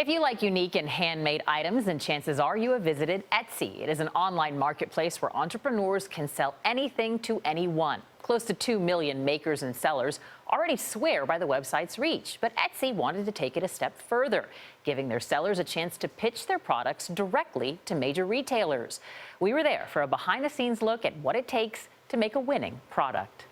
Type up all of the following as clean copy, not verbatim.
If you like unique and handmade items, then chances are you have visited Etsy. It is an online marketplace where entrepreneurs can sell anything to anyone. Close to 2 million makers and sellers already swear by the website's reach, but Etsy wanted to take it a step further, giving their sellers a chance to pitch their products directly to major retailers. We were there for a behind-the-scenes look at what it takes to make a winning product.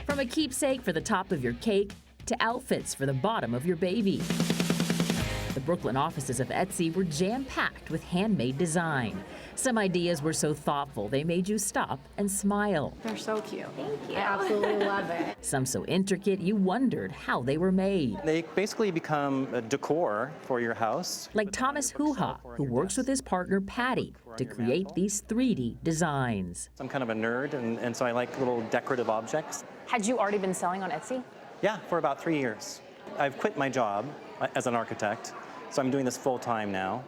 From a keepsake for the top of your cake to outfits for the bottom of your baby. The Brooklyn offices of Etsy were jam-packed with handmade design. Some ideas were so thoughtful they made you stop and smile. They're so cute. Thank you. I absolutely love it. Some so intricate you wondered how they were made. They basically become a decor for your house. Like Thomas Hoo-Ha, who works with his partner Patty to create these 3D designs. I'm kind of a nerd, and so I like little decorative objects. Had you already been selling on Etsy? Yeah, for about 3 years. I've quit my job as an architect, so I'm doing this full time now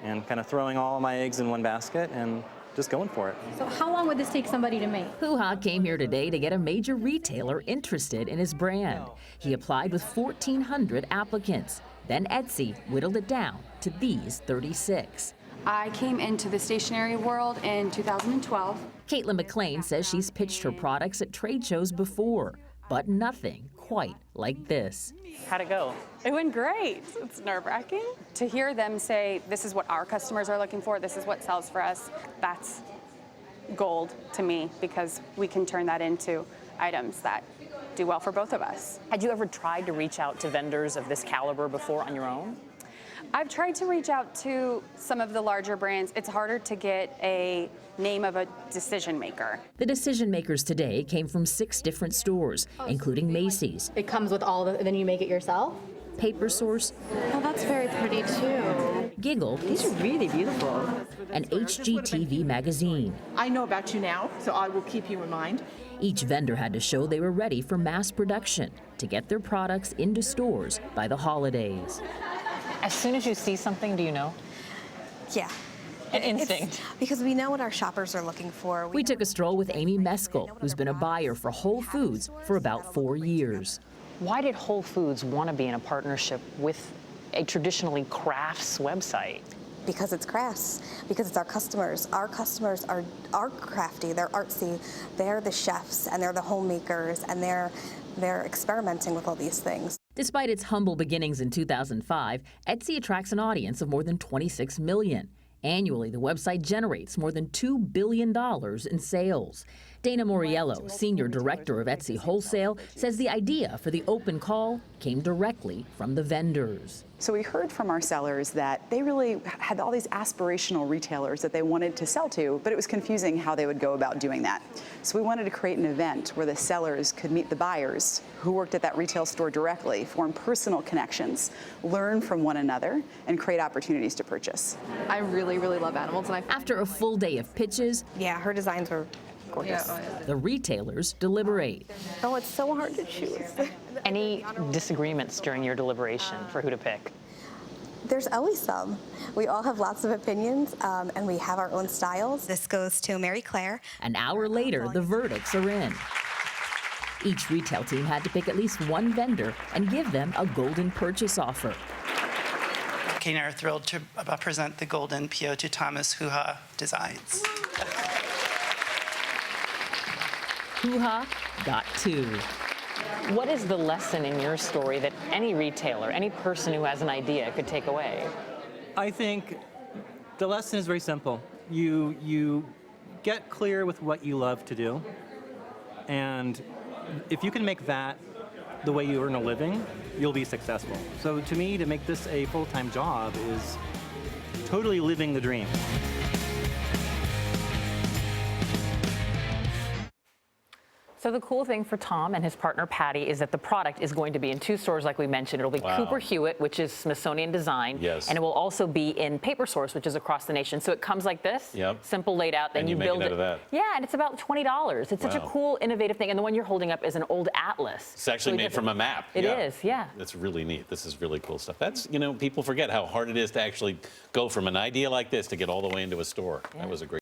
and kind of throwing all my eggs in one basket and just going for it. So how long would this take somebody to make? Hoo-Ha came here today to get a major retailer interested in his brand. He applied with 1,400 applicants. Then Etsy whittled it down to these 36. I came into the stationery world in 2012. Caitlin McLean says she's pitched her products at trade shows before, but nothing quite like this. How'd it go? It went great. It's nerve-wracking. To hear them say, this is what our customers are looking for, this is what sells for us, that's gold to me, because we can turn that into items that do well for both of us. Had you ever tried to reach out to vendors of this caliber before on your own? I've tried to reach out to some of the larger brands. It's harder to get a name of a decision maker. The decision makers today came from 6 different stores, including Macy's, It comes with all the, then you make it yourself? Paper Source, Oh, that's very pretty too. Giggle, These are really beautiful. and HGTV Magazine. I know about you now, so I will keep you in mind. Each vendor had to show they were ready for mass production to get their products into stores by the holidays. As soon as you see something, do you know? Yeah. An instinct. Because we know what our shoppers are looking for. We took a stroll with Amy Meskel, who's been a buyer for Whole Foods for about 4 years. Why did Whole Foods want to be in a partnership with a traditionally crafts website? Because it's crafts, because it's our customers. Our customers are crafty, they're artsy, they're the chefs, and they're the homemakers, and they're experimenting with all these things. Despite its humble beginnings in 2005, Etsy attracts an audience of more than 26 million. Annually, the website generates more than $2 billion in sales. Dana Moriello, senior director of Etsy Wholesale, says the idea for the open call came directly from the vendors. So we heard from our sellers that they really had all these aspirational retailers that they wanted to sell to, but it was confusing how they would go about doing that. So we wanted to create an event where the sellers could meet the buyers who worked at that retail store directly, form personal connections, learn from one another, and create opportunities to purchase. I really, really love animals. And After a full day of pitches, Yeah, her designs were gorgeous. the retailers deliberate. Oh, it's so hard to choose. Any disagreements during your deliberation for who to pick? There's always some. We all have lots of opinions, and we have our own styles. This goes to Mary Claire. An hour later, the verdicts are in. Each retail team had to pick at least one vendor and give them a golden purchase offer. Kate and I are thrilled to present the Golden PO to Thomas Hoo-Ha Designs. Hoo-Ha got 2. What is the lesson in your story that any retailer, any person who has an idea could take away? I think the lesson is very simple. You get clear with what you love to do, and if you can make that the way you earn a living, you'll be successful. So to me, to make this a full-time job is totally living the dream. So the cool thing for Tom and his partner Patty is that the product is going to be in 2 stores, like we mentioned. It'll be Cooper Hewitt, which is Smithsonian design, and it will also be in Paper Source, which is across the nation. So it comes like this, simple laid out. Then and you build make it it. Out of that. Yeah, and it's about $20. It's such a cool, innovative thing. And the one you're holding up is an old atlas. It's actually made from a map. It is, yeah. That's really neat. This is really cool stuff. That's, people forget how hard it is to actually go from an idea like this to get all the way into a store. That was a great